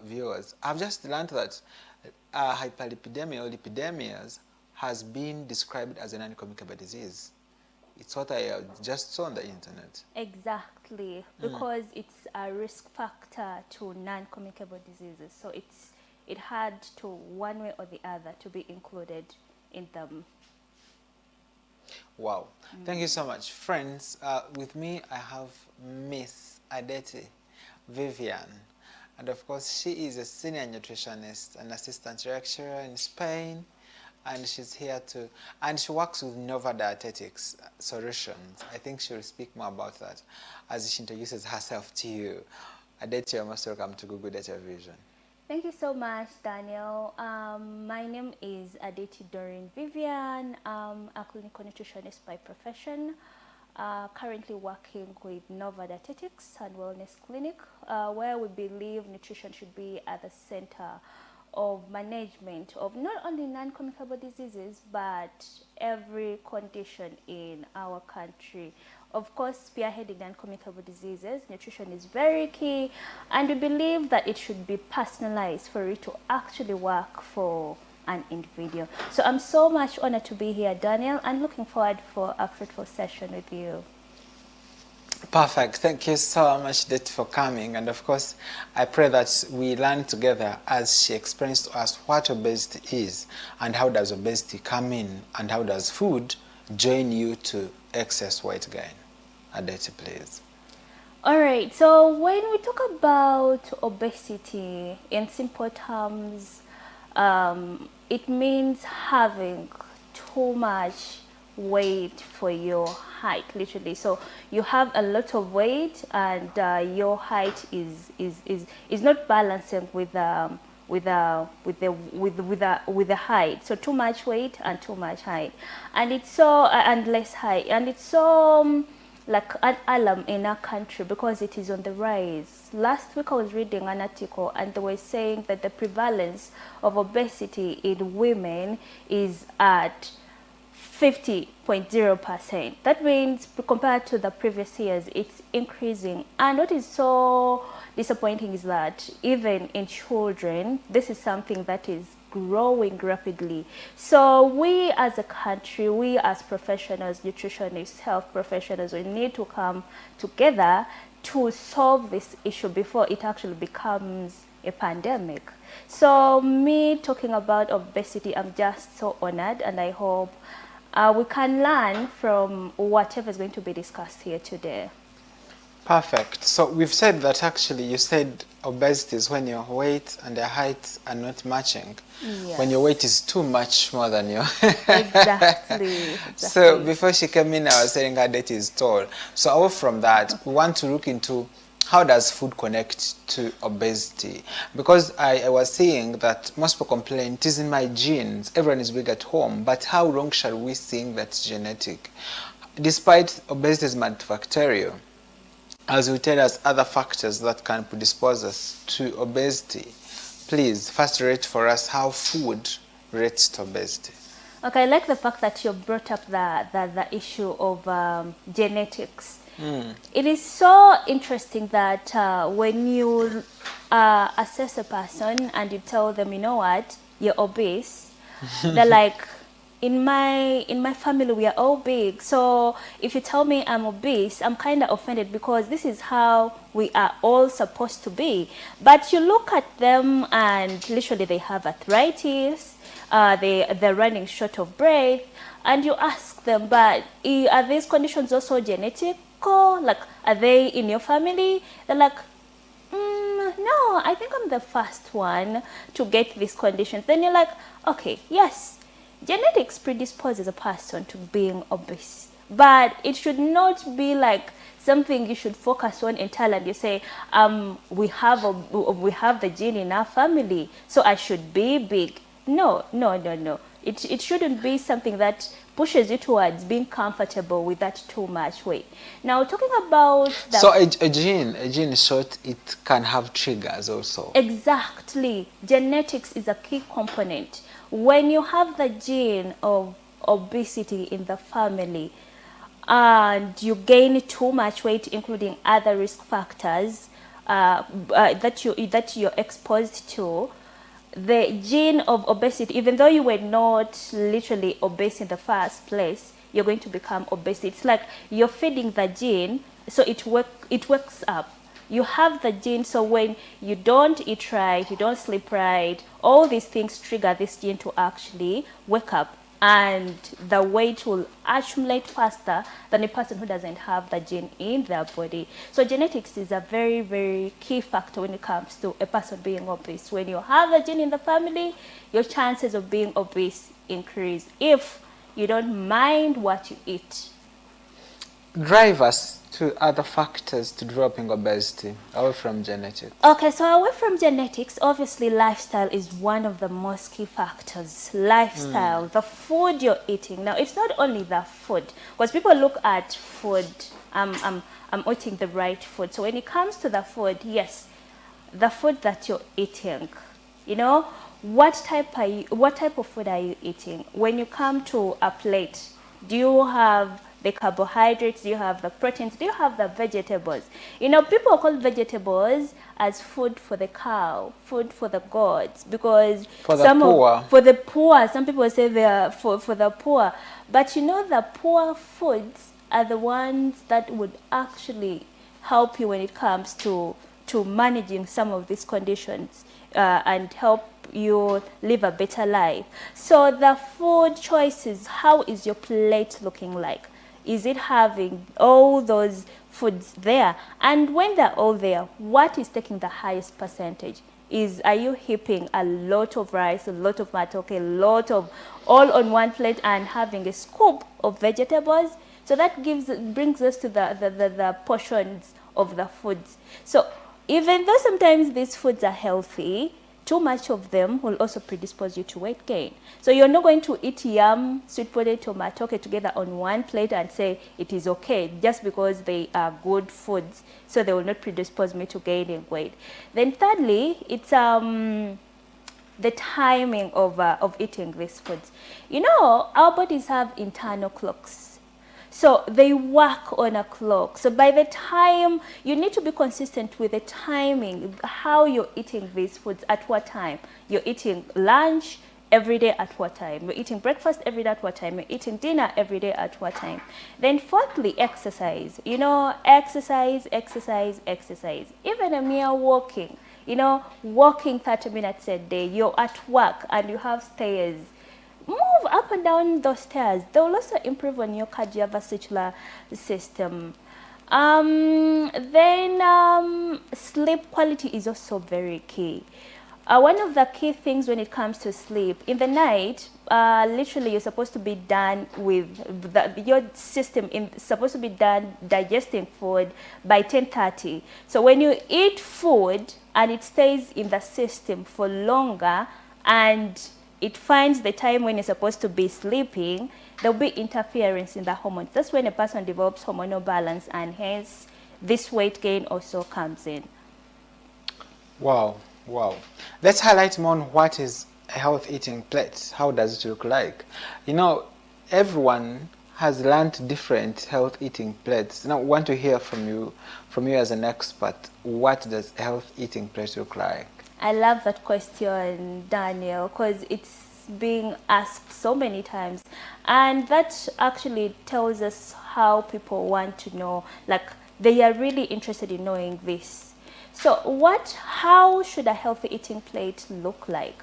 viewers. I've just learned that hyperlipidemia or lipidemias has been described as a non-communicable disease. It's what I just saw on the internet. Exactly, because it's a risk factor to non-communicable diseases. So it had to, one way or the other, to be included in them. Wow. Thank you so much. Friends, with me I have Miss Adeti Vivian. And of course, she is a senior nutritionist, an assistant lecturer in Spain. And she's here to, and she works with Nova Dietetics Solutions. I think she'll speak more about that as she introduces herself to you. Adeti, you're most welcome to Google Data Vision. Thank you so much, Daniel. My name is Adeti Doreen Vivian. I'm a clinical nutritionist by profession, currently working with Nova Dietetics and Wellness Clinic, where we believe nutrition should be at the center of management of not only non-communicable diseases, but every condition in our country. Of course, spearheading non-communicable diseases, nutrition is very key, and we believe that it should be personalized for it to actually work for an individual. So I'm so much honored to be here, Daniel, and looking forward for a fruitful session with you. Perfect. Thank you so much, Det, for coming. And of course, I pray that we learn together as she explains to us what obesity is and how does obesity come in and how does food join you to excess weight gain. Adeti, please. All right. So when we talk about obesity in simple terms, it means having too much weight for your height, literally. So you have a lot of weight, and your height is not balancing with the height. So too much weight and too much height, and it's so and less height, and it's so like an alarm in our country because it is on the rise. Last week I was reading an article and they were saying that the prevalence of obesity in women is at 50.0%. That means compared to the previous years, it's increasing. And what is so disappointing is that even in children, this is something that is growing rapidly. So we as a country, we as professionals, nutritionists, health professionals, we need to come together to solve this issue before it actually becomes a pandemic. So me talking about obesity, I'm just so honored, and I hope we can learn from whatever is going to be discussed here today. Perfect. So we've said that actually you said obesity is when your weight and your height are not matching. Yes. When your weight is too much more than your... Exactly. So before she came in, I was saying her date is tall. So away from that, we want to look into how does food connect to obesity? Because I was saying that most people complain, it is in my genes, everyone is big at home, but how long shall we think that's genetic? Despite obesity is multifactorial, as we tell us other factors that can predispose us to obesity, please first rate for us how food relates to obesity. Okay, I like the fact that you brought up the issue of genetics. It is so interesting that when you assess a person and you tell them, you know what, you're obese, they're like, in my family we are all big, so if you tell me I'm obese, I'm kind of offended because this is how we are all supposed to be. But you look at them and literally they have arthritis, they're running short of breath, and you ask them, but are these conditions also genetic? Like, are they in your family? They're like, no, I think I'm the first one to get these conditions. Then you're like, okay, yes, genetics predisposes a person to being obese, but it should not be like something you should focus on entirely. And you say, we have the gene in our family, so I should be big. No. It shouldn't be something that pushes you towards being comfortable with that too much weight. Now, talking about the... So a gene short, it can have triggers also. Exactly. Genetics is a key component. When you have the gene of obesity in the family and you gain too much weight, including other risk factors, that you're exposed to, the gene of obesity, even though you were not literally obese in the first place, you're going to become obese. It's like you're feeding the gene, so it works up. You have the gene, so when you don't eat right, you don't sleep right, all these things trigger this gene to actually wake up, and the weight will accumulate faster than a person who doesn't have the gene in their body. So genetics is a very, very key factor when it comes to a person being obese. When you have the gene in the family, your chances of being obese increase if you don't mind what you eat. Drive us to other factors to dropping obesity, away from genetics. Okay, so away from genetics, obviously lifestyle is one of the most key factors. Lifestyle, the food you're eating. Now, it's not only the food, because people look at food, I'm eating the right food. So when it comes to the food, yes, the food that you're eating, you know, what type of food are you eating? When you come to a plate, do you have the carbohydrates, do you have the proteins, do you have the vegetables? You know, people call vegetables as food for the cow, food for the gods, because for the poor, some people say they are for the poor. But you know, the poor foods are the ones that would actually help you when it comes to managing some of these conditions and help you live a better life. So the food choices, how is your plate looking like? Is it having all those foods there? And when they're all there, what is taking the highest percentage? Are you heaping a lot of rice, a lot of matoke, a lot of all on one plate and having a scoop of vegetables? So that brings us to the portions of the foods. So even though sometimes these foods are healthy, too much of them will also predispose you to weight gain. So you're not going to eat yam, sweet potato, matoke together on one plate and say it is okay just because they are good foods, so they will not predispose me to gaining weight. Then thirdly, it's the timing of eating these foods. You know, our bodies have internal clocks. So they work on a clock. So by the time, you need to be consistent with the timing, how you're eating these foods, at what time. You're eating lunch every day at what time. You're eating breakfast every day at what time. You're eating dinner every day at what time. Then fourthly, exercise. You know, exercise. Even a mere walking. You know, walking 30 minutes a day. You're at work and you have stairs. Move up and down those stairs. They will also improve on your cardiovascular system. Then sleep quality is also very key. One of the key things when it comes to sleep, in the night, literally you're supposed to be done with, your system is supposed to be done digesting food by 10:30. So when you eat food and it stays in the system for longer and it finds the time when you're supposed to be sleeping, there'll be interference in the hormones. That's when a person develops hormonal balance, and hence this weight gain also comes in. Wow. Let's highlight more on what is a health eating plate. How does it look like? You know, everyone has learned different health eating plates. Now, I want to hear from you as an expert. What does a health eating plate look like? I love that question, Daniel, because it's being asked so many times. And that actually tells us how people want to know, like they are really interested in knowing this. So how should a healthy eating plate look like?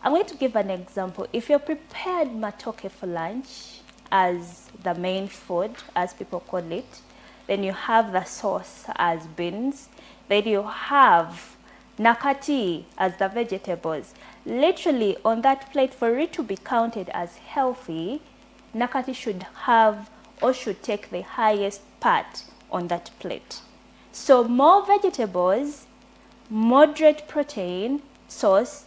I'm going to give an example. If you're prepared matoke for lunch as the main food, as people call it, then you have the sauce as beans, then you have nakati as the vegetables. Literally on that plate, for it to be counted as healthy, nakati should have or should take the highest part on that plate. So more vegetables, moderate protein, sauce,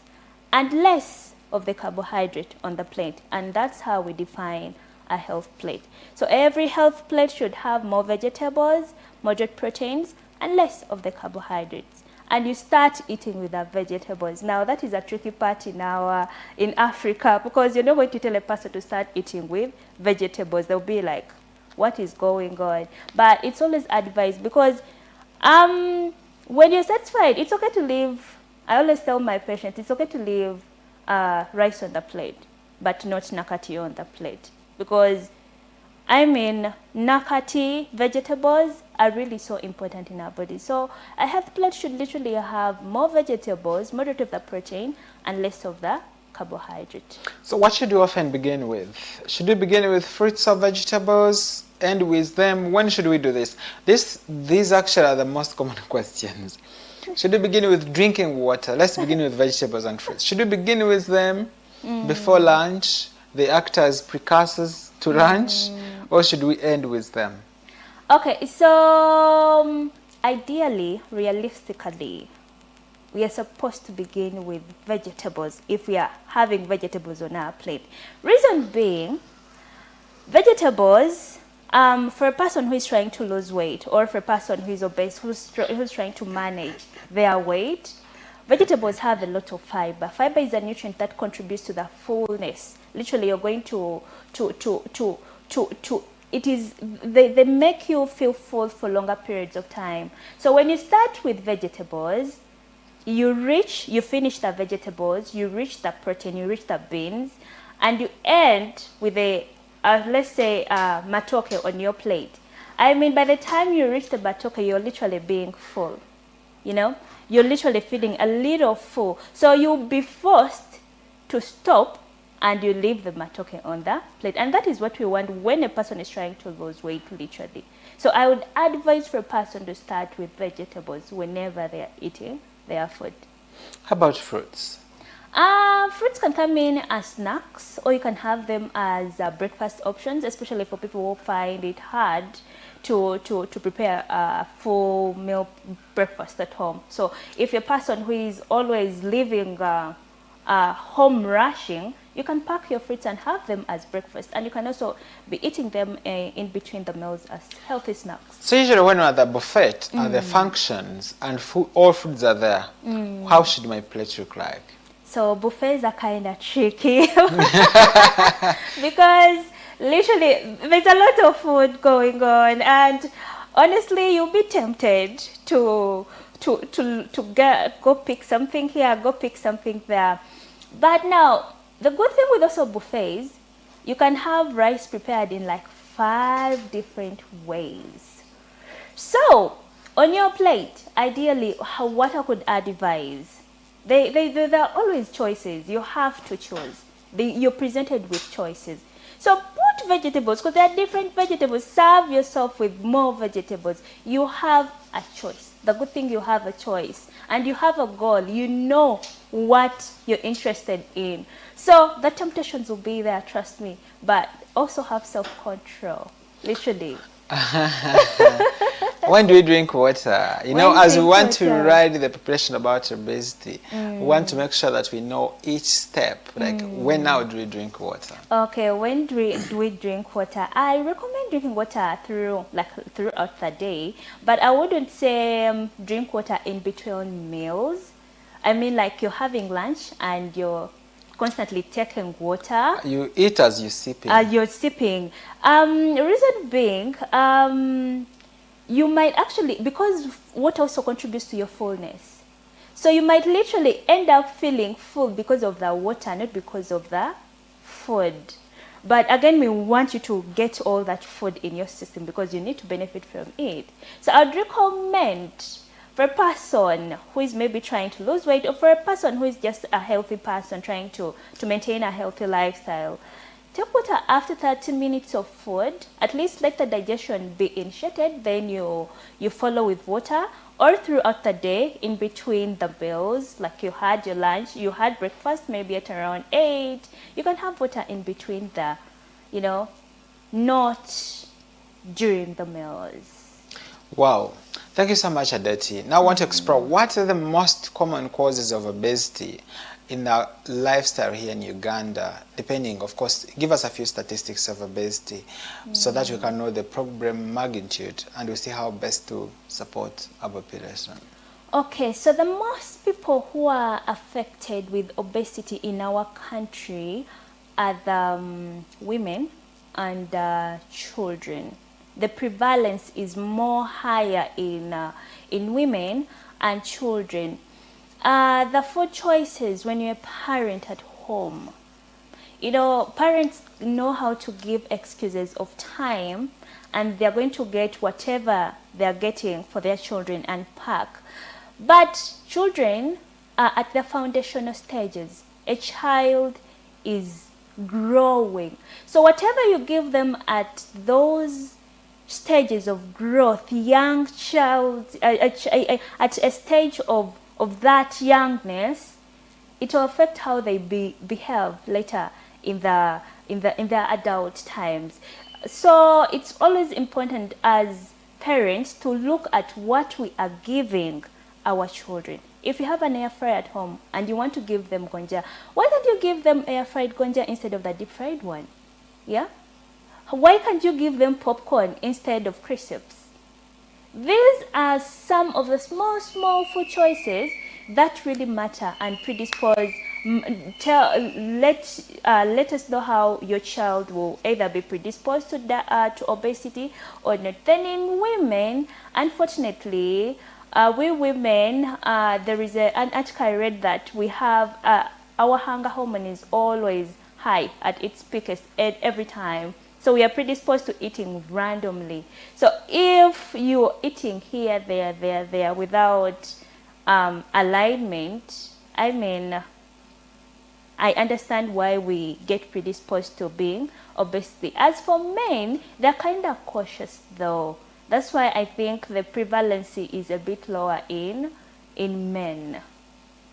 and less of the carbohydrate on the plate. And that's how we define a health plate. So every health plate should have more vegetables, moderate proteins, and less of the carbohydrates. And you start eating with the vegetables. Now that is a tricky part in Africa, because you're not going to tell a person to start eating with vegetables. They'll be like, what is going on? But it's always advised, because When you're satisfied, it's okay to leave. I always tell my patients, it's okay to leave rice on the plate, but not nakati on the plate. Because, I mean, nakati vegetables are really so important in our body. So a health plate should literally have more vegetables, moderate of the protein, and less of the carbohydrate. So what should we often begin with? Should we begin with fruits or vegetables? End with them? When should we do this? These actually are the most common questions. Should we begin with drinking water? Let's begin with vegetables and fruits. Should we begin with them before lunch? They act as precursors to lunch? Or should we end with them? Okay, so ideally, realistically, we are supposed to begin with vegetables if we are having vegetables on our plate. Reason being, vegetables, for a person who is trying to lose weight, or for a person who is obese, who's trying to manage their weight, vegetables have a lot of fiber. Fiber is a nutrient that contributes to the fullness. Literally, you're going they make you feel full for longer periods of time. So when you start with vegetables, you finish the vegetables, you reach the protein, you reach the beans, and you end with a let's say matoke on your plate. I mean, by the time you reach the matoke, you're literally being full. You know, you're literally feeling a little full. So you'll be forced to stop and you leave the matoke on the plate. And that is what we want when a person is trying to lose weight, literally. So I would advise for a person to start with vegetables whenever they are eating their food. How about fruits? Fruits can come in as snacks, or you can have them as breakfast options, especially for people who find it hard to prepare a full meal breakfast at home. So if you're a person who is always living home rushing, you can pack your fruits and have them as breakfast, and you can also be eating them in between the meals as healthy snacks. So usually when we're at the buffet and the functions and all foods are there, how should my plate look like? So buffets are kind of tricky because literally there's a lot of food going on, and honestly you'll be tempted to go pick something here, go pick something there. But now the good thing with also buffets, you can have rice prepared in like 5 different ways. So on your plate, ideally, what I could advise, there are always choices. You have to choose. You're presented with choices. So put vegetables, because there are different vegetables. Serve yourself with more vegetables. You have a choice. The good thing, you have a choice. And you have a goal. You know what you're interested in. So the temptations will be there, trust me. But also have self-control, literally. When do we drink water? You know, as we want to ride the preparation about obesity, we want to make sure that we know each step. Like, when now do we drink water? Okay, when do we drink water? I recommend drinking water throughout the day, but I wouldn't say drink water in between meals. I mean, like you're having lunch and you're constantly taking water. You eat as you sipping. You're sipping. Reason being, you might actually, because water also contributes to your fullness. So you might literally end up feeling full because of the water, not because of the food. But again, we want you to get all that food in your system because you need to benefit from it. So I'd recommend for a person who is maybe trying to lose weight, or for a person who is just a healthy person trying to maintain a healthy lifestyle, take water after 30 minutes of food. At least let the digestion be initiated, then you follow with water, or throughout the day in between the meals, like you had your lunch, you had breakfast maybe at around 8, you can have water in between the, not during the meals. Wow. Thank you so much, Adeti. Now I want to explore what are the most common causes of obesity in our lifestyle here in Uganda, depending, of course, give us a few statistics of obesity so that we can know the problem magnitude and we see how best to support our population. Okay, so the most people who are affected with obesity in our country are the women and children. The prevalence is more higher in in women and children. The food choices when you're a parent at home. Parents know how to give excuses of time, and they're going to get whatever they're getting for their children and pack. But children are at the foundational stages. A child is growing. So whatever you give them at those stages of growth, young child, at a stage of that youngness, it will affect how they behave later in their adult times. So it's always important as parents to look at what we are giving our children. If you have an air fryer at home and you want to give them gonja, why don't you give them air fried gonja instead of the deep fried one? Yeah? Why can't you give them popcorn instead of crisps? These are some of the small food choices that really matter and predispose. Let us know how your child will either be predisposed to obesity or not. Then in women, unfortunately, we women, there is an article I read that we have our hunger hormone is always high at its peakest at every time. So we are predisposed to eating randomly. So if you're eating here, there without alignment, I mean, I understand why we get predisposed to being obesity. As for men, they're kind of cautious though. That's why I think the prevalency is a bit lower in men.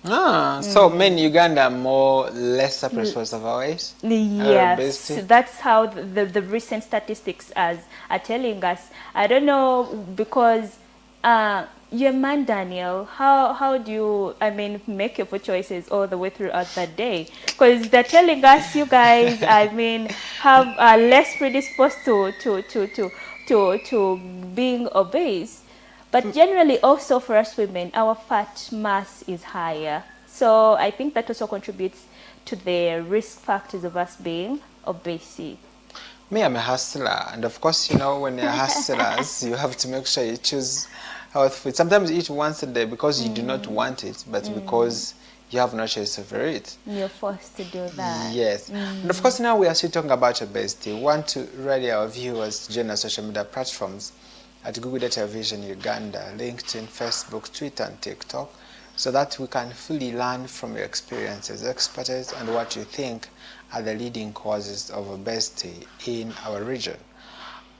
So men in Uganda are more lesser predisposed otherwise? Yes, that's how the recent statistics are telling us. I don't know, because you're a man, Daniel, how do you, make your food choices all the way throughout the day? Because they're telling us you guys, have less predisposed to being obese. But generally also for us women, our fat mass is higher. So I think that also contributes to the risk factors of us being obese. Me, I'm a hustler. And of course, when you're hustlers, you have to make sure you choose health food. Sometimes you eat once a day because you do not want it, but because you have no choice over it. You're forced to do that. Yes. And of course, now we are still talking about obesity. We want to rally our viewers to join our social media platforms at Google Data Vision Uganda, LinkedIn, Facebook, Twitter, and TikTok, so that we can fully learn from your experiences, expertise, and what you think are the leading causes of obesity in our region.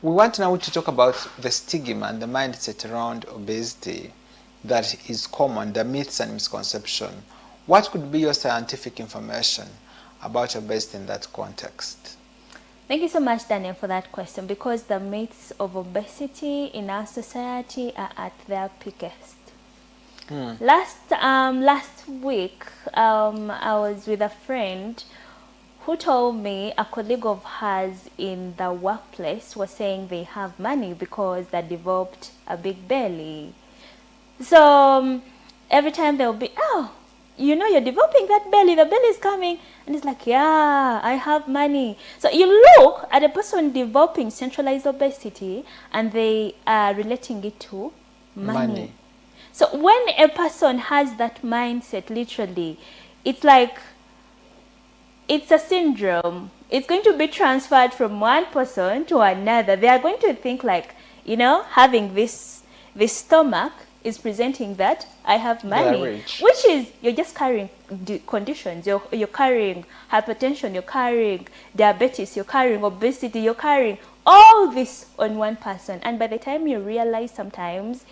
We want now to talk about the stigma and the mindset around obesity that is common, the myths and misconception. What could be your scientific information about obesity in that context? Thank you so much, Daniel, for that question, because the myths of obesity in our society are at their peakest. Last week, I was with a friend who told me a colleague of hers in the workplace was saying they have money because they developed a big belly. So every time they'll be, you're developing that belly, the belly is coming. And it's like, yeah, I have money. So you look at a person developing centralized obesity and they are relating it to money. So when a person has that mindset, literally, it's like, it's a syndrome. It's going to be transferred from one person to another. They are going to think like, having this stomach is presenting that I have money, which is, you're just carrying conditions. You're carrying hypertension, you're carrying diabetes, you're carrying obesity, you're carrying all this on one person. And by the time you realize, sometimes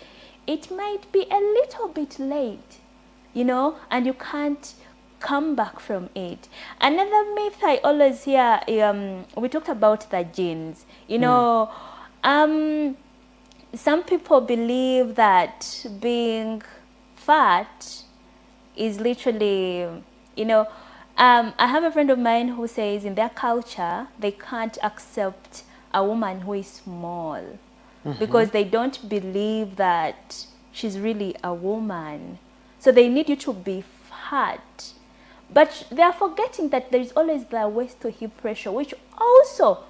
it might be a little bit late, and you can't come back from it. Another myth I always hear, we talked about the genes, some people believe that being fat is literally, I have a friend of mine who says in their culture, they can't accept a woman who is small because they don't believe that she's really a woman. So they need you to be fat. But they are forgetting that there is always the waist to hip ratio, which also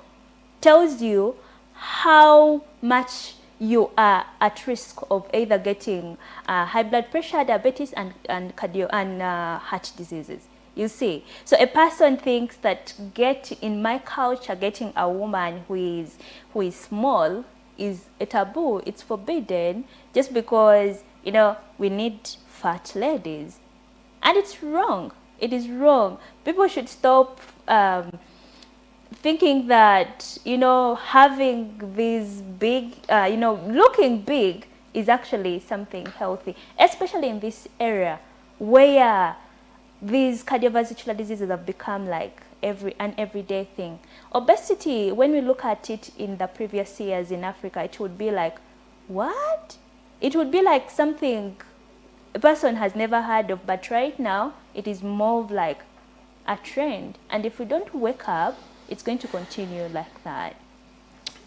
tells you how much you are at risk of either getting high blood pressure, diabetes, and heart diseases. You see, so a person thinks that in my culture, getting a woman who is small is a taboo. It's forbidden just because, you know, we need fat ladies, and it's wrong. It is wrong. People should stop thinking that, you know, having these big, you know, looking big is actually something healthy, especially in this area where these cardiovascular diseases have become like an everyday thing. Obesity, when we look at it in the previous years in Africa, it would be like, what? It would be like something a person has never heard of, but right now it is more of like a trend, and if we don't wake up, it's going to continue like that.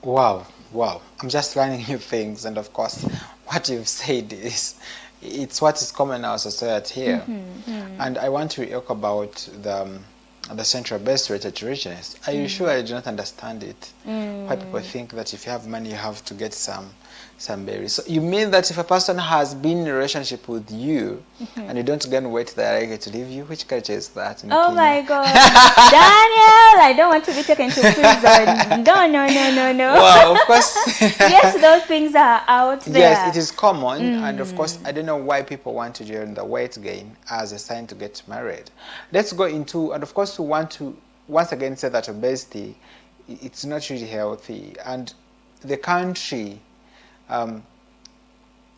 Wow, wow. I'm just learning new things, and of course, what you've said is it's what is common in our society here. And I want to talk about the central base rate richness. Are you sure I do not understand it? Why people think that if you have money, you have to get some berries. So you mean that if a person has been in a relationship with you and you don't gain weight, they are likely to leave you? Which culture is that in Oh Kenya? my God, Daniel! I don't want to be taken to prison. No. Well, of course. Yes, those things are out there. Yes, it is common, and of course, I don't know why people want to join the weight gain as a sign to get married. Let's go into, and of course, we want to once again say that obesity, it's not really healthy, and the country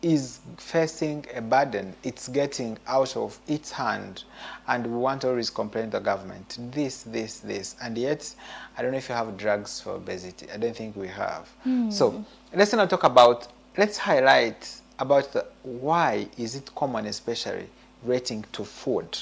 is facing a burden. It's getting out of its hand, and we want to always complain to the government, this, and yet I don't know if you have drugs for obesity. I don't think we have. So let's not talk about, let's highlight about why is it common, especially relating to food,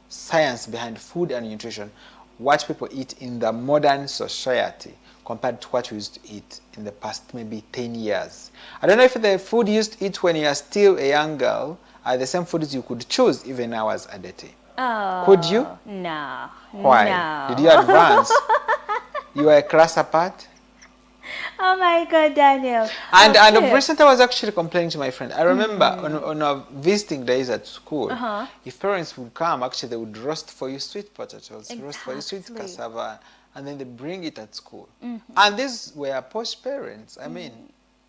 science behind food and nutrition, what people eat in the modern society compared to what we used to eat in the past maybe 10 years. I don't know if the food you used to eat when you are still a young girl are the same foods you could choose even now as a lady. Oh, could you? No. Why? No. Did you advance? You were a class apart? Oh my God, Daniel. And Okay. of recent I was actually complaining to my friend. I remember on our visiting days at school, if parents would come, actually they would roast for you sweet potatoes, roast for you sweet Exactly. cassava, and then they bring it at school. And these were posh parents. I mean,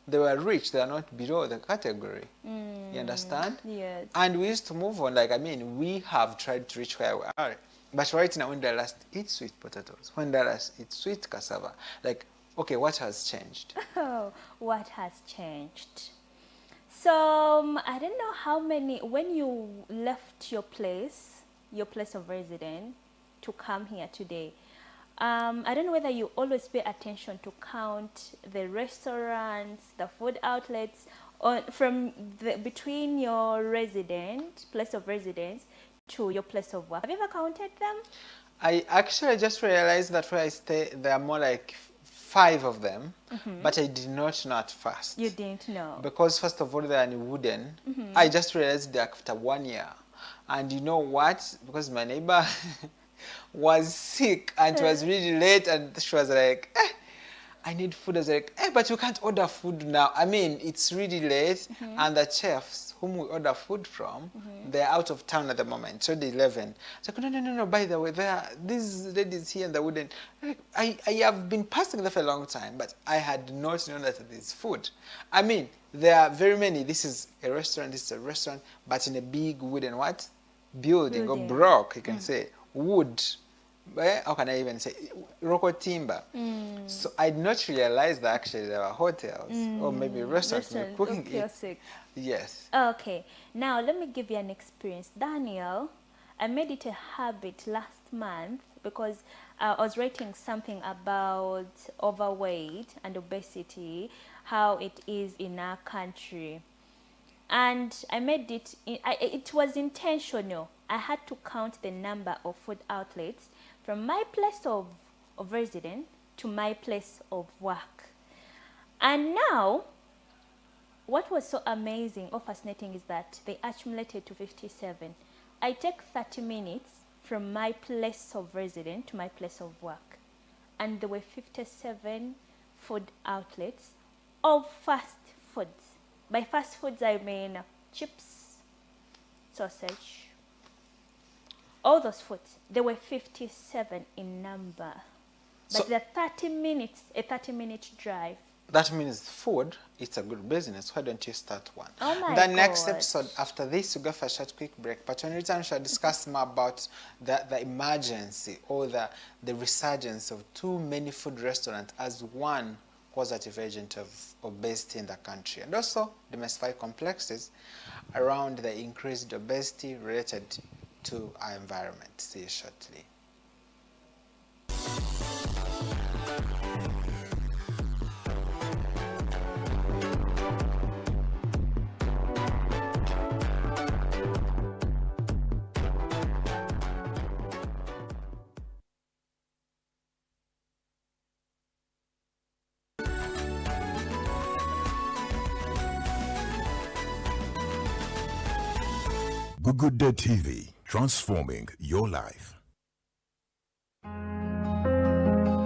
they were rich, they are not below the category. You understand? Yes. And we used to move on, like, I mean, we have tried to reach where we are. But right now, when they last eat sweet potatoes, when they last eat sweet cassava, like, okay, what has changed? Oh, what has changed? So I don't know how many, when you left your place of residence to come here today, I don't know whether you always pay attention to count the restaurants, the food outlets, or between your place of residence to your place of work. Have you ever counted them? I actually just realized that where I stay, there are more like 5 of them, but I did not know at first. You didn't know. Because first of all, they are wooden. I just realized that after 1 year. And you know what? Because my neighbor was sick and it was really late, and she was like, I need food. I was like, but you can't order food now. I mean, it's really late, and the chefs whom we order food from, they're out of town at the moment, so the 11. So like, no, by the way, there are these ladies here in the wooden. I have been passing there for a long time, but I had not known that there's food. I mean, there are very many. This is a restaurant, but in a big wooden building or block, you can say, wood. How can I even say local timber? So I did not realize that actually there were hotels or maybe restaurants cooking it. Yes. Okay, now let me give you an experience. Daniel, I made it a habit last month because I was writing something about overweight and obesity, how it is in our country. And I made it, it was intentional. I had to count the number of food outlets from my place of residence to my place of work. And now, what was so amazing or fascinating is that they accumulated to 57. I take 30 minutes from my place of residence to my place of work, and there were 57 food outlets of fast foods. By fast foods, I mean chips, sausage, all those foods. There were 57 in number. But So they're 30 minutes, a 30-minute drive. that means food, it's a good business. Why don't you start one? Oh my The next God. episode, after this, we go for a short quick break. But when we return, we shall discuss more about the emergency or the resurgence of too many food restaurants as one causative agent of obesity in the country. And also demystify complexities around the increased obesity related to our environment. See you shortly. Good Day TV, transforming your life.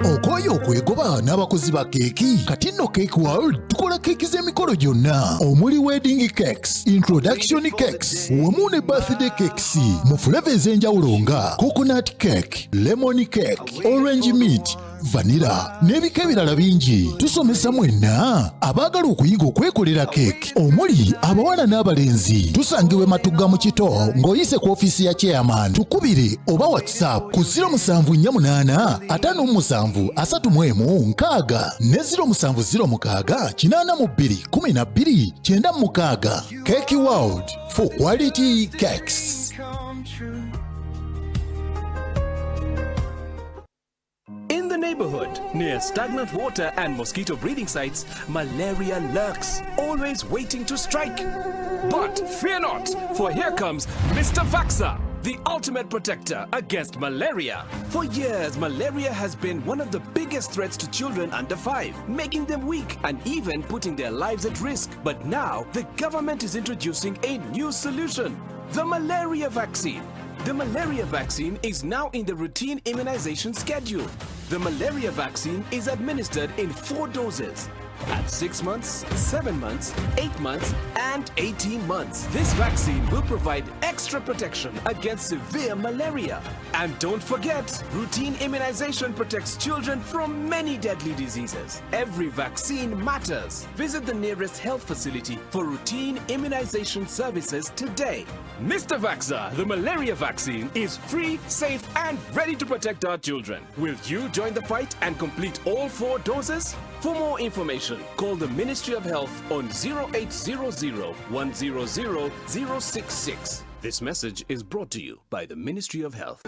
Okoyo okwegoba n'abakozi ba keeki kati nno Cake World tukola keeki z'emikolo gyonna omuli wedding cakes, introduction cakes wamu ne birthday cakes mu flavour ez'enjawulo nga coconut cake, lemon cake, orange meat, vanilla n'ebika ebirala bingi. Tusomesa mwenna abaagala okuyiga okwekolera keeki omuli abawala n'abalenzi. Tusangibwe Matugga mu Kito ng'oyise ku ofiisi ya chairman. Tukubire oba WhatsApp ku 0748 57 31 ne 0706 82 12 Cake World for quality cakes. In the neighborhood, near stagnant water and mosquito breeding sites, malaria lurks, always waiting to strike. But fear not, for here comes Mr. Vaxa, the ultimate protector against malaria. For years, malaria has been one of the biggest threats to children under 5, making them weak and even putting their lives at risk. But now, the government is introducing a new solution, the malaria vaccine. The malaria vaccine is now in the routine immunization schedule. The malaria vaccine is administered in 4 doses at 6 months, 7 months, 8 months, and 18 months. This vaccine will provide extra protection against severe malaria. And don't forget, routine immunization protects children from many deadly diseases. Every vaccine matters. Visit the nearest health facility for routine immunization services today. Mr. Vaxa, the malaria vaccine is free, safe, and ready to protect our children. Will you join the fight and complete all 4 doses? For more information, call the Ministry of Health on 0800 100 066. This message is brought to you by the Ministry of Health.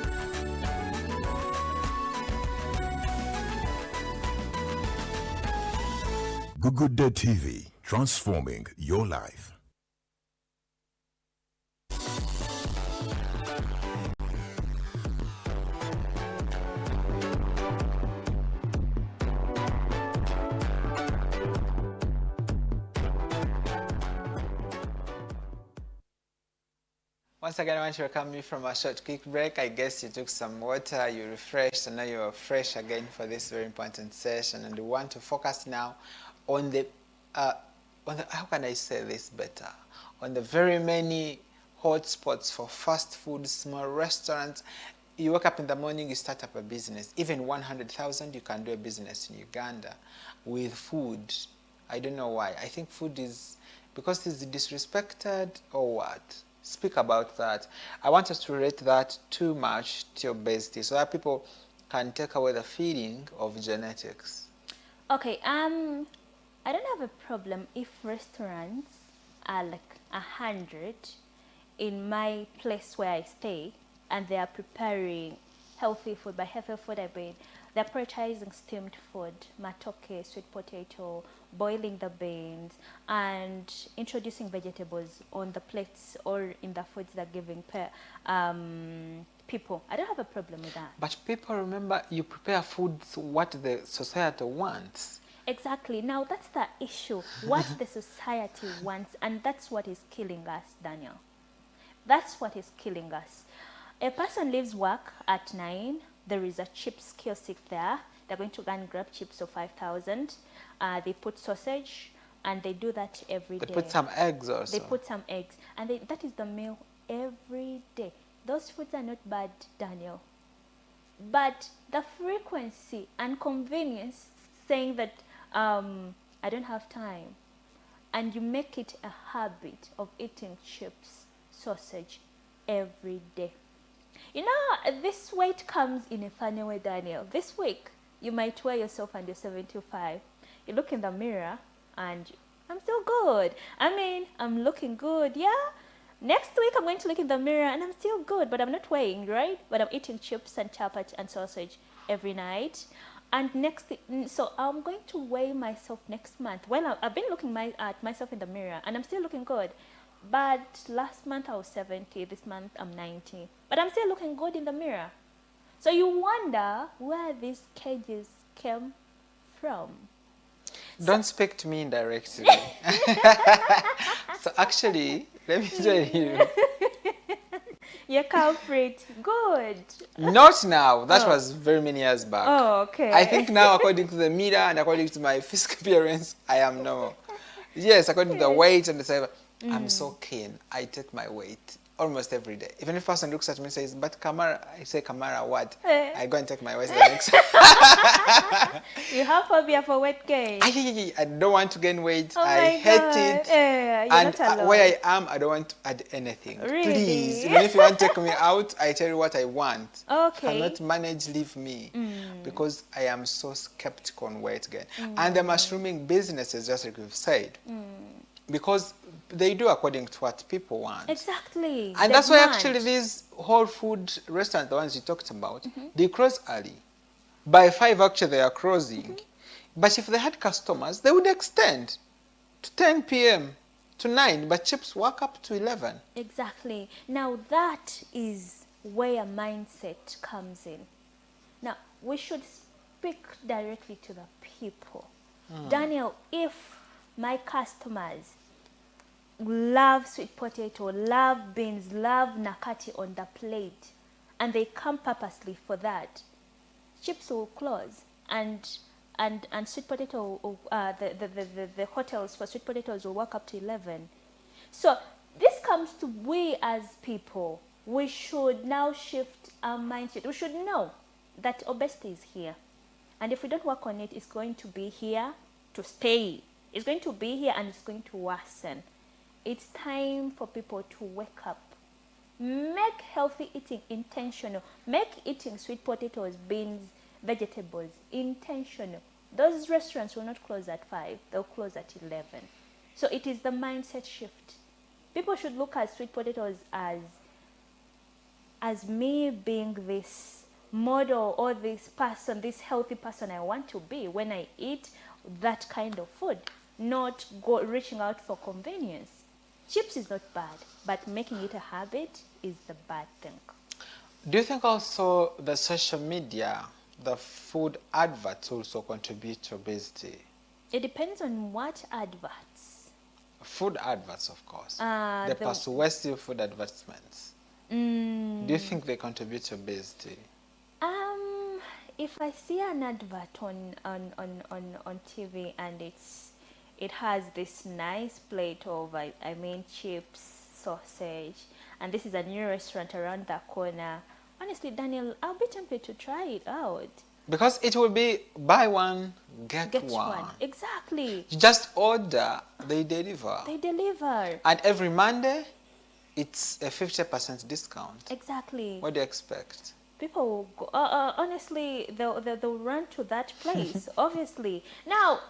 Good Day TV, transforming your life. Once again, I want to welcome you from a short quick break. I guess you took some water, you refreshed, and now you're fresh again for this very important session. And we want to focus now on the how can I say this better? On the very many hotspots for fast food, small restaurants. You wake up in the morning, you start up a business. Even 100,000, you can do a business in Uganda with food. I don't know why. I think food is because it's disrespected or what? Speak about that. I want us to relate that too much to obesity so that people can take away the feeling of genetics. Okay, I don't have a problem if restaurants are like 100 in my place where I stay and they are preparing healthy food. By healthy food, I mean they're prioritizing steamed food, matoke, sweet potato, boiling the beans, and introducing vegetables on the plates or in the foods they're giving people. I don't have a problem with that. But people, remember, you prepare foods what the society wants. Exactly. Now that's the issue. What the society wants, and that's what is killing us, Daniel. That's what is killing us. A person leaves work at 9. There is a chips kiosk there. They're going to go and grab chips of 5,000. They put sausage, and they do that every day. They put some eggs also. They put some eggs, and that is the meal every day. Those foods are not bad, Daniel. But the frequency and convenience, saying that I don't have time, and you make it a habit of eating chips, sausage every day. You know, this weight comes in a funny way, Daniel. This week, you might weigh yourself and you're 75. You look in the mirror and I'm still good. I mean, I'm looking good, yeah? Next week, I'm going to look in the mirror and I'm still good, but I'm not weighing, right? But I'm eating chips and chapati and sausage every night. And so I'm going to weigh myself next month. Well, I've been looking at myself in the mirror and I'm still looking good. But last month I was 70, this month I'm 90. But I'm still looking good in the mirror. So you wonder where these cages came from. Don't speak to me indirectly. So actually, let me tell you. You're culprit. Good. Not now. That was very many years back. Oh, okay. I think now, according to the meter and according to my physical appearance, I am normal. Yes, according to the weight and the size. I'm so keen. I take my weight almost every day. Even if a person looks at me and says, but Kamara, I say, Kamara, what? I go and take my weight the next You have phobia for weight gain. I don't want to gain weight. Oh I my hate God. it. You're And not alone. where I am, I don't want to add anything. Really? Please, even if you want to take me out, I tell you what I want. Okay. Cannot manage, leave me. Because I am so skeptical on weight gain. And the mushrooming businesses, just like you've said, because they do according to what people want. Exactly. And that's why actually these whole food restaurants, the ones you talked about, they close early. By 5 actually they are closing. But if they had customers, they would extend to 10 p.m. to 9, but chips work up to 11. Exactly. Now that is where mindset comes in. Now we should speak directly to the people. Daniel, if my customers love sweet potato, love beans, love nakati on the plate, and they come purposely for that, chips will close, and sweet potato, the hotels for sweet potatoes will work up to 11. So this comes to we as people. We should now shift our mindset. We should know that obesity is here, and if we don't work on it, it's going to be here to stay. It's going to be here and it's going to worsen. It's time for people to wake up. Make healthy eating intentional. Make eating sweet potatoes, beans, vegetables intentional. Those restaurants will not close at 5. They'll close at 11. So it is the mindset shift. People should look at sweet potatoes as me being this model or this person, this healthy person I want to be when I eat that kind of food, not reaching out for convenience. Chips is not bad, but making it a habit is the bad thing. Do you think also the social media, the food adverts also contribute to obesity? It depends on what adverts. Food adverts, of course. The persuasive food advertisements. Do you think they contribute to obesity? If I see an advert on TV and it has this nice plate of chips, sausage, and this is a new restaurant around the corner, honestly, Daniel, I'll be tempted to try it out. Because it will be buy one, get one. Exactly. You just order, they deliver. They deliver. And every Monday, it's a 50% discount. Exactly. What do you expect? People will go, honestly, they'll run to that place, obviously. Now,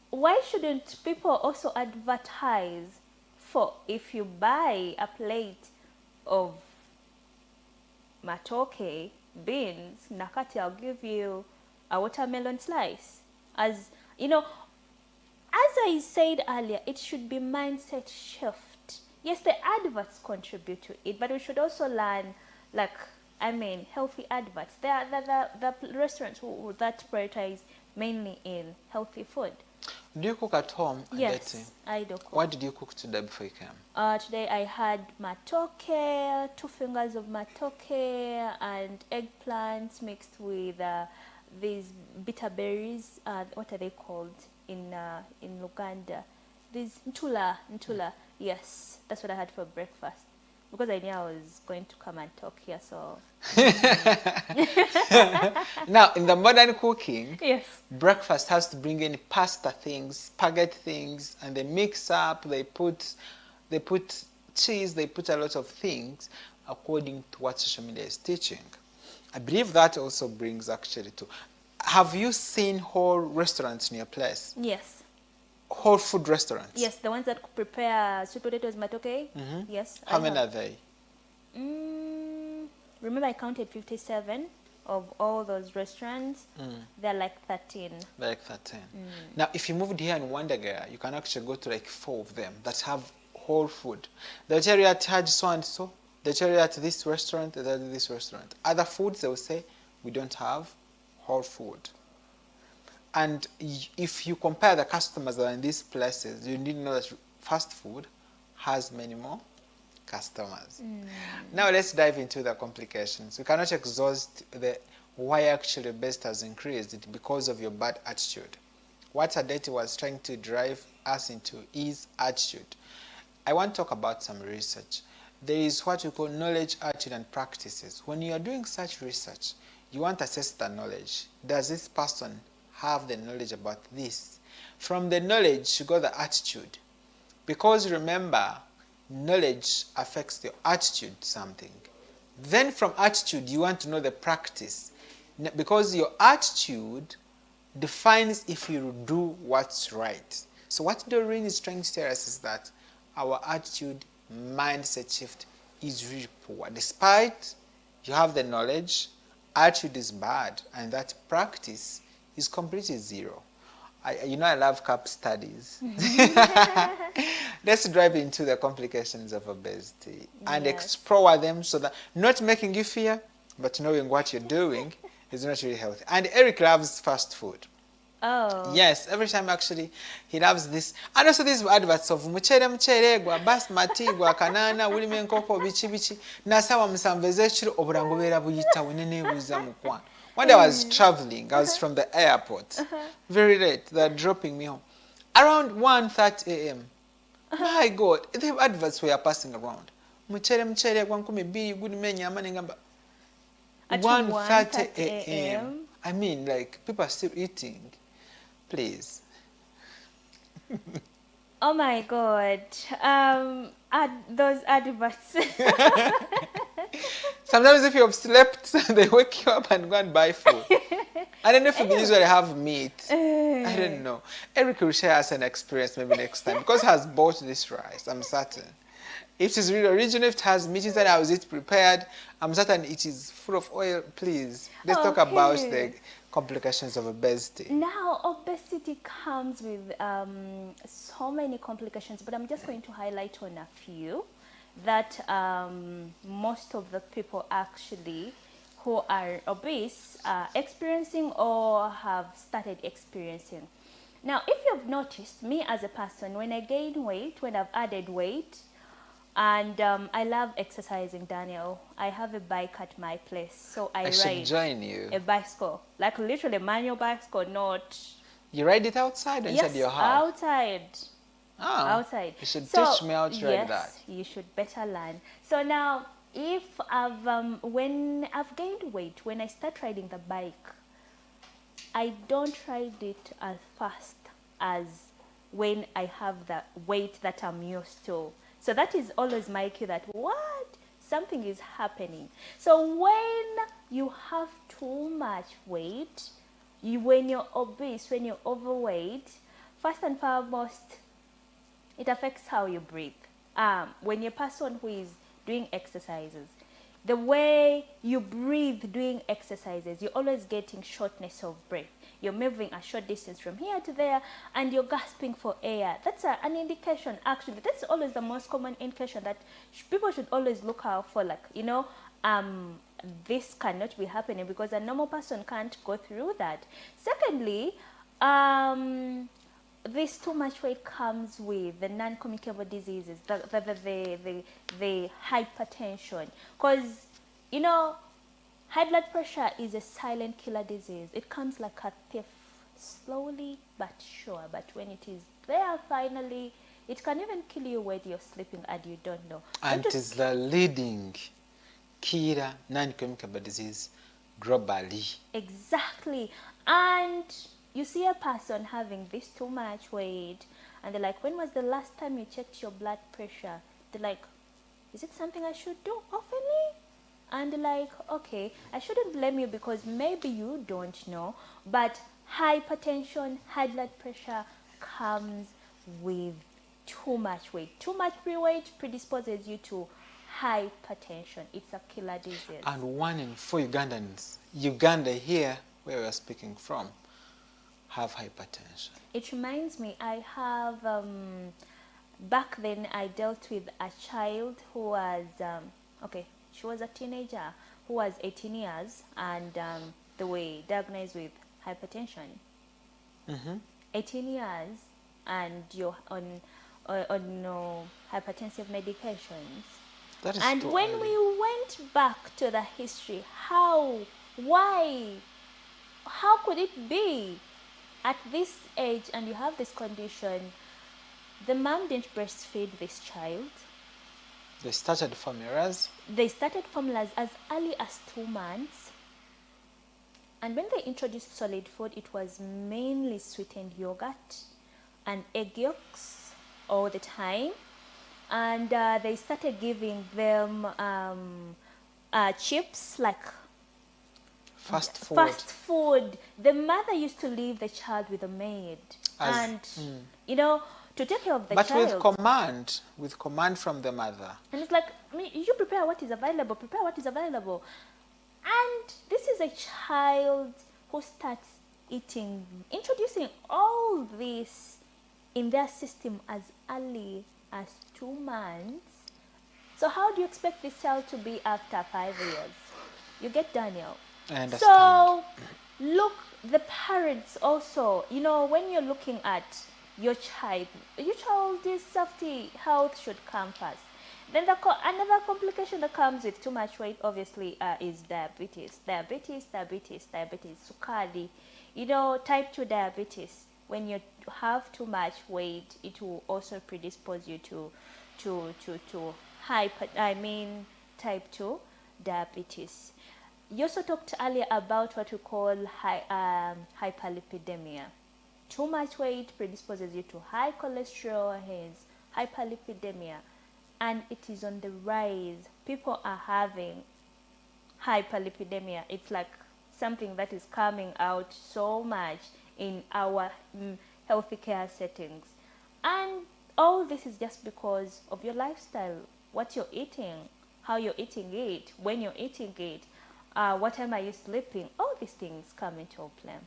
why shouldn't people also advertise for if you buy a plate of matoke, beans, nakati, I'll give you a watermelon slice. As you know, as I said earlier, it should be mindset shift. Yes, the adverts contribute to it, but we should also learn, healthy adverts. There are the restaurants that prioritize mainly in healthy food. Do you cook at home? Yes, I do cook. What did you cook today before you came? Today I had matoke, 2 fingers of matoke, and eggplants mixed with these bitter berries. What are they called in Luganda? this ntula. Yes, that's what I had for breakfast. Because I knew I was going to come and talk here, so... Now, in the modern cooking, Yes. breakfast has to bring in pasta things, spaghetti things, and they mix up, they put cheese, they put a lot of things according to what social media is teaching. I believe that also brings actually to... Have you seen whole restaurants in your place? Yes. Whole food restaurants? Yes, the ones that prepare sweet potatoes, matoke. Yes. How I many have. are they? Remember I counted 57 of all those restaurants. They're like 13. Like 13. Now, if you moved here in Wandagara, you can actually go to like 4 of them that have whole food. They'll tell you at Hajj so and so. They'll tell you at this restaurant, they'll tell you this restaurant. Other foods, they will say, we don't have whole food. And if you compare the customers that are in these places, you need to know that fast food has many more customers. Now let's dive into the complications. We cannot exhaust the why actually obesity has increased because of your bad attitude. What Adeti was trying to drive us into is attitude. I want to talk about some research. There is what we call knowledge, attitude, and practices. When you are doing such research, you want to assess the knowledge. Does this person have the knowledge about this? From the knowledge, you got the attitude. Because remember, knowledge affects your attitude to something. Then from attitude, you want to know the practice. Because your attitude defines if you do what's right. So what Doreen is trying to tell us is that our attitude, mindset shift is really poor. Despite you have the knowledge, attitude is bad, and that practice is completely zero. I love CAP studies. Let's dive into the complications of obesity and explore them so that not making you fear, but knowing what you're doing is not really healthy. And Eric loves fast food. Oh. Yes, every time actually he loves this. And also these adverts of muchere gwa basmati gwa kanana ulime nkoko bichi nasawa musanveze chiro oburango bera buyita wenene buza mukwana. One day I was traveling, I was from the airport, very late, they're dropping me home. Around 1:30 a.m. My God, the adverts were passing around. Muchere gwa 12 gulime nyama nengamba. At 1:30 a.m. I mean, like, people are still eating. Please. Oh my God. Those adverts. Sometimes if you have slept, they wake you up and go and buy food. I don't know if they usually have meat. I don't know. Eric will share us an experience maybe next time because he has bought this rice, I'm certain. If it is really original, if it has meat inside, how is it prepared? I'm certain it is full of oil. Please, let's talk about the complications of obesity. Now, obesity comes with so many complications, but I'm just going to highlight on a few that most of the people actually who are obese are experiencing or have started experiencing. Now, if you've noticed, me as a person, when I gain weight, when I've added weight, and I love exercising, Daniel. I have a bike at my place, so I should ride join you. a bicycle, like literally a manual bicycle, not... You ride it outside or inside your house? Outside. Oh, Outside. You should teach me how to ride that. Yes, you should better learn. So now, if when I've gained weight, when I start riding the bike, I don't ride it as fast as when I have the weight that I'm used to. So that is always my cue that what? Something is happening. So when you have too much weight, when you're obese, when you're overweight, first and foremost, it affects how you breathe. When you're a person who is doing exercises, the way you breathe doing exercises, you're always getting shortness of breath. You're moving a short distance from here to there and you're gasping for air. That's an indication, actually. That's always the most common indication that people should always look out for, like, this cannot be happening because a normal person can't go through that. Secondly, this too much weight comes with the non-communicable diseases, the hypertension. Because, high blood pressure is a silent killer disease. It comes like a thief, slowly but sure. But when it is there, finally, It can even kill you when you're sleeping and you don't know. And Don't it is the leading killer non-communicable disease globally. Exactly. And you see a person having this too much weight, and they're like, when was the last time you checked your blood pressure? They're like, is it something I should do oftenly? And they're like, okay, I shouldn't blame you because maybe you don't know, but hypertension, high blood pressure comes with too much weight. Too much weight predisposes you to hypertension. It's a killer disease. And 1 in 4 Ugandans, Uganda here, where we are speaking from, have hypertension. It reminds me, I have, back then I dealt with a child who was, okay, she was a teenager who was 18 years and they were diagnosed with hypertension. 18 years and you're on hypertensive medications. That is And too when early. we went back to the history, why, how could it be at this age and you have this condition, the mom didn't breastfeed this child. They started formulas. They started formulas as early as 2 months. And when they introduced solid food, it was mainly sweetened yogurt and egg yolks all the time. And they started giving them chips, like Fast food. fast food. The mother used to leave the child with a maid, and you know, to take care of the But child. with command from the mother. And it's like, you prepare what is available, prepare what is available. And this is a child who starts eating, introducing all this in their system as early as 2 months. So how do you expect this child to be after 5 years? You get Daniel. I understand. So look, the parents also, you know, when you're looking at your child is safety, health should come first. Then another complication that comes with too much weight, obviously, is diabetes, sukari, you know, type 2 diabetes. When you have too much weight, it will also predispose you to type 2 diabetes. You also talked earlier about what we call hyperlipidemia. Too much weight predisposes you to high cholesterol, hence hyperlipidemia. And it is on the rise. People are having hyperlipidemia. It's like something that is coming out so much in our healthy care settings. And all this is just because of your lifestyle, what you're eating, how you're eating it, when you're eating it, what time are you sleeping. All these things come into play.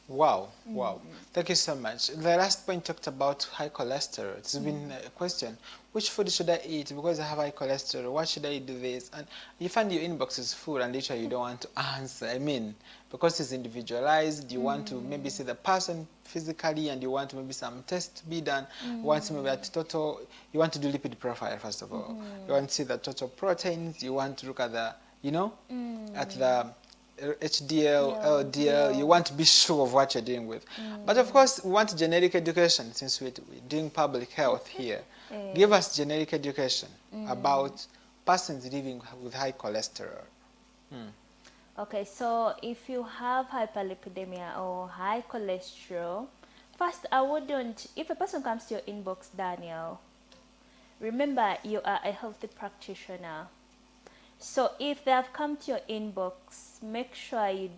Wow, wow. Thank you so much. The last point talked about high cholesterol. It's been a question, which food should I eat because I have high cholesterol? Why should I do this? And you find your inbox is full and literally you don't want to answer. I mean, because it's individualized, you want to maybe see the person physically and you want maybe some test to be done. You want to maybe at total, you want to do lipid profile first of all. You want to see the total proteins, you want to look at the, you know, at the HDL, LDL, you want to be sure of what you're dealing with. But of course, we want generic education since we're doing public health here. Give us generic education about persons living with high cholesterol. Okay, so if you have hyperlipidemia or high cholesterol, first I wouldn't, if a person comes to your inbox, Daniel, remember you are a healthy practitioner. So if they have come to your inbox, make sure you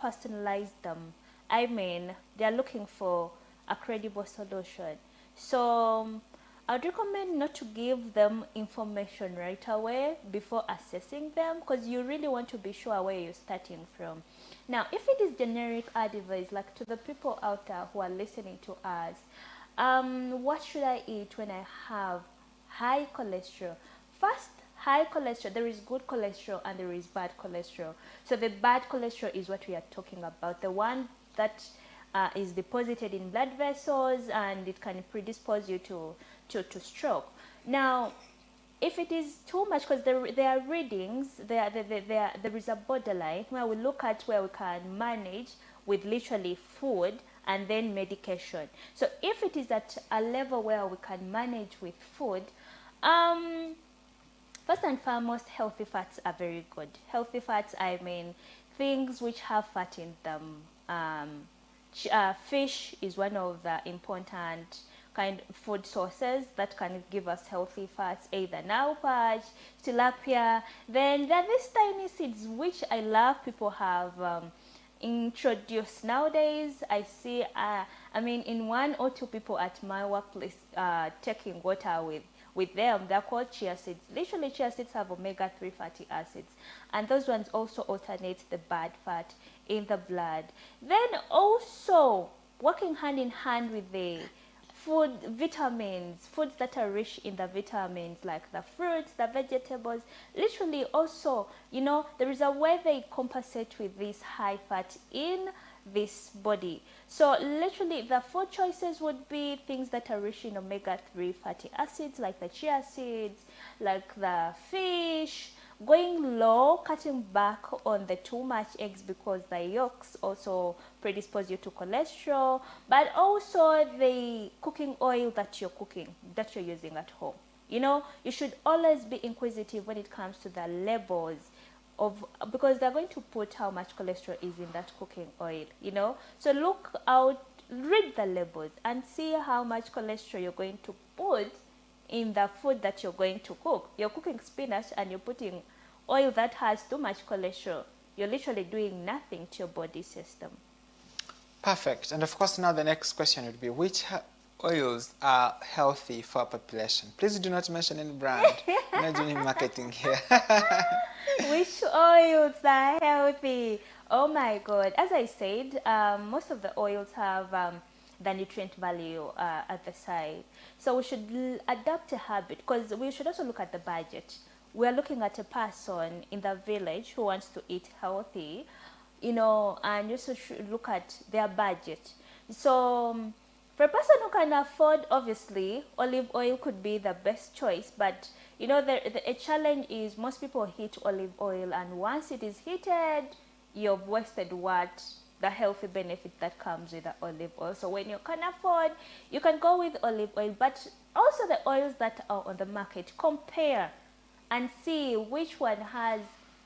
personalize them. I mean, they are looking for a credible solution. So I'd recommend not to give them information right away before assessing them, because you really want to be sure where you're starting from. Now, if it is generic advice, like to the people out there who are listening to us, what should I eat when I have high cholesterol? First, high cholesterol, there is good cholesterol and there is bad cholesterol. So the bad cholesterol is what we are talking about, the one that is deposited in blood vessels and it can predispose you to stroke. Now, if it is too much, because there are readings, there is a borderline where we look at where we can manage with literally food and then medication. So if it is at a level where we can manage with food, first and foremost, healthy fats are very good. Healthy fats, I mean things which have fat in them. Fish is one of the important kind of food sources that can give us healthy fats, either naupaj, tilapia. Then there are these tiny seeds which I love people have introduced nowadays. I see, I mean, in 1 or 2 people at my workplace taking water with them. They're called chia seeds. Literally, chia seeds have omega-3 fatty acids, and those ones also alternate the bad fat in the blood. Then also working hand in hand with the food, vitamins, foods that are rich in the vitamins, like the fruits, the vegetables. Literally also, you know, there is a way they compensate with this high fat in this body. So literally the food choices would be things that are rich in omega-3 fatty acids, like the chia seeds, like the fish, going low, cutting back on the too much eggs because the yolks also predispose you to cholesterol, but also the cooking oil that you're using at home. You know, you should always be inquisitive when it comes to the labels of, because they're going to put how much cholesterol is in that cooking oil, you know. So look out, read the labels and see how much cholesterol you're going to put in the food that you're going to cook. You're cooking spinach and you're putting oil that has too much cholesterol. You're literally doing nothing to your body system. Perfect. And of course, now the next question would be, which oils are healthy for our population? Please do not mention any brand. We're not doing marketing here. Which oils are healthy? Oh my God. As I said, most of the oils have the nutrient value at the side. So we should adapt a habit, because we should also look at the budget. We are looking at a person in the village who wants to eat healthy, you know, and you also should look at their budget. So for a person who can afford, obviously, olive oil could be the best choice. But, you know, a challenge is most people heat olive oil, and once it is heated, you've wasted the healthy benefit that comes with the olive oil. So when you can afford, you can go with olive oil, but also the oils that are on the market, compare and see which one has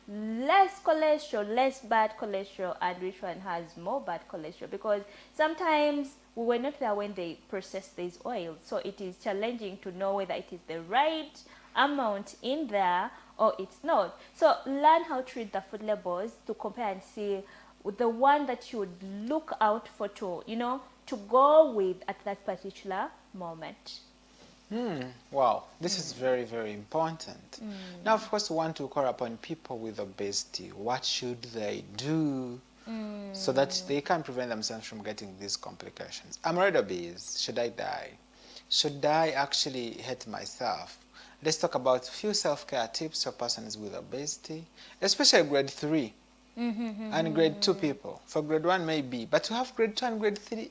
less cholesterol, less bad cholesterol, and which one has more bad cholesterol, because sometimes we were not there when they processed these oils, so it is challenging to know whether it is the right amount in there or it's not. So learn how to read the food labels to compare and see the one that you would look out for, to, you know, to go with at that particular moment. Wow, this is very, very important. Now, of course, we want to call upon people with obesity. What should they do so that they can prevent themselves from getting these complications? I'm already obese. Should I die? Should I actually hate myself? Let's talk about a few self-care tips for persons with obesity, especially grade 3 and grade 2 people. For grade 1 maybe, but to have grade 2 and grade 3,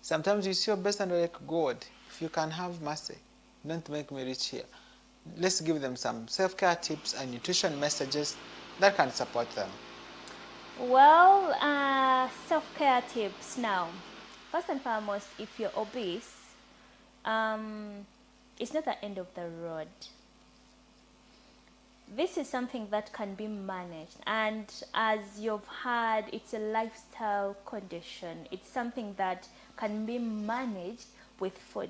sometimes you see obese and you're like, God, if you can have mercy, don't make me rich here. Let's give them some self-care tips and nutrition messages that can support them. Well, self-care tips now. First and foremost, if you're obese, it's not the end of the road. This is something that can be managed, and as you've heard, it's a lifestyle condition. It's something that can be managed with food.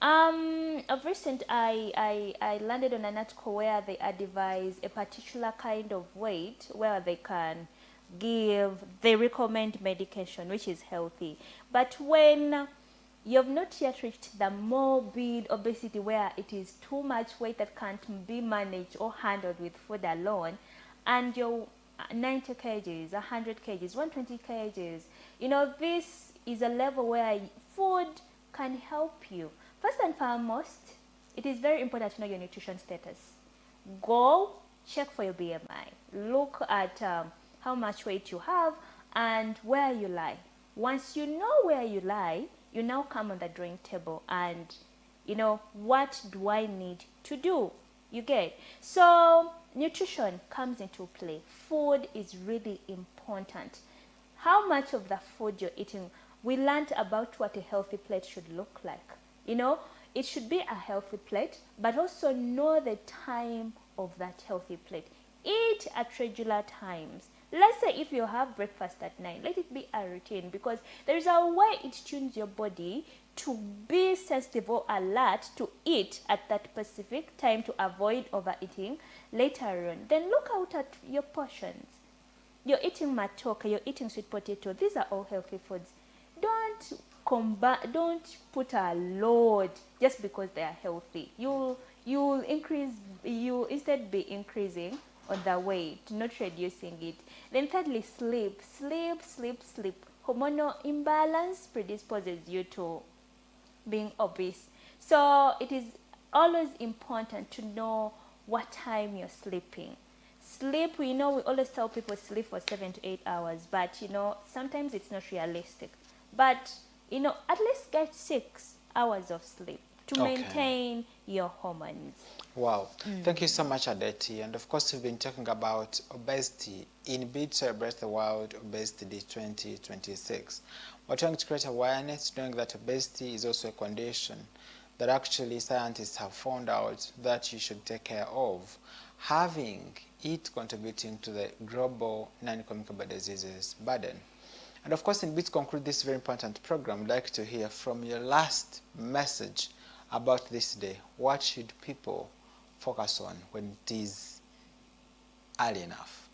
Of recent, I landed on an article where they advise a particular kind of weight where they recommend medication, which is healthy. But when you've not yet reached the morbid obesity where it is too much weight that can't be managed or handled with food alone, and you're 90 kgs, 100 kgs, 120 kgs, you know, this is a level where food can help you. First and foremost, it is very important to know your nutrition status. Go check for your BMI. Look at how much weight you have and where you lie. Once you know where you lie, you now come on the drawing table and, you know, what do I need to do? You get. So nutrition comes into play. Food is really important. How much of the food you're eating, we learned about what a healthy plate should look like. You know, it should be a healthy plate, but also know the time of that healthy plate. Eat at regular times. Let's say if you have breakfast at 9, let it be a routine, because there is a way it tunes your body to be sensitive or alert to eat at that specific time to avoid overeating later on. Then look out at your portions. You're eating matoke, you're eating sweet potato. These are all healthy foods. Don't put a load just because they are healthy. You'll instead be increasing on the weight, not reducing it. Then thirdly, sleep. Hormonal imbalance predisposes you to being obese. So it is always important to know what time you're sleeping. Sleep, we always tell people sleep for 7 to 8 hours, but sometimes it's not realistic. But at least get 6 hours of sleep to maintain your hormones. Wow. Thank you so much, Adeti. And of course, we've been talking about obesity in bid to celebrate the World Obesity Day 2026. We're trying to create awareness, knowing that obesity is also a condition that actually scientists have found out that you should take care of, having it contributing to the global non-communicable diseases burden. And of course, in bid to conclude this very important program, I'd like to hear from your last message about this day. What should people focus on when it is early enough?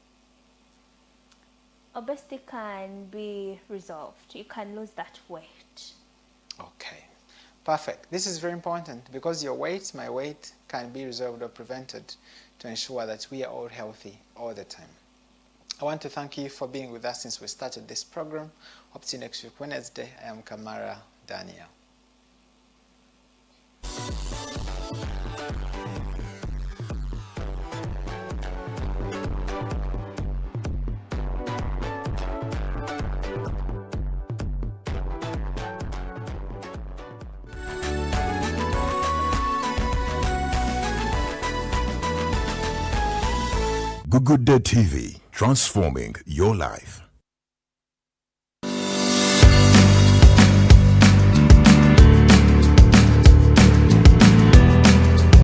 Obesity can be resolved. You can lose that weight. Okay, perfect. This is very important because your weight, my weight, can be resolved or prevented to ensure that we are all healthy all the time. I want to thank you for being with us since we started this program. Hope to see you next week, Wednesday. I am Kamara Daniel. Good Day TV, transforming your life.